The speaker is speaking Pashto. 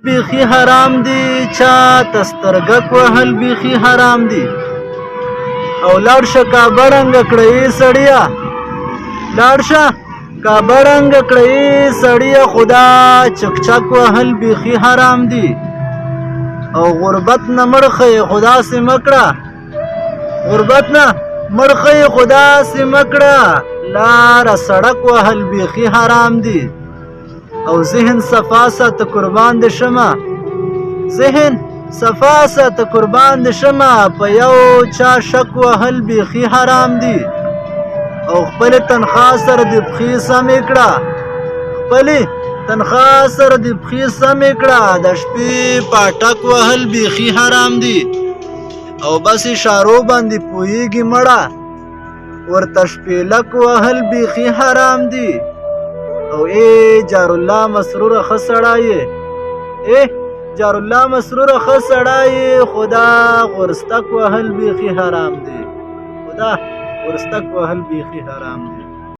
بیخي حرام دي، چا تسترګک وهل بیخي حرام دي. او لاړ شه کعبه ړنګه کړه سړیه، لاړ شه کعبه ړنګه کړه سړیه، خدا چکچک وهل بیخي حرام دي. او غربت نه مړخې خدا سي مکړه، غربت نه مړخې خدا سي مکړه، لاره سړک وهل بیخي حرام دي. او ذهن صفا ساته قربان دې شمه، ذهن صفا ساته قربان دې شمه، په یو چا شک وهل بیخي حرام دي. او خپل تنخواه سره دې پښې سمې کړه، خپلې تنخواه سره دې پښې سمې کړه، د شپې پاټک وهل بیخي حرام دي. او بس اشارو باندې پوهیږي مړه، ورته شپېلک وهل بیخي حرام دي. او جار الله مسروره ښه سړی، جار الله مسروره ښه سړی، خدا غرستک وهل بیخي حرام دي، خدا غرستک وهل بیخي حرام دي.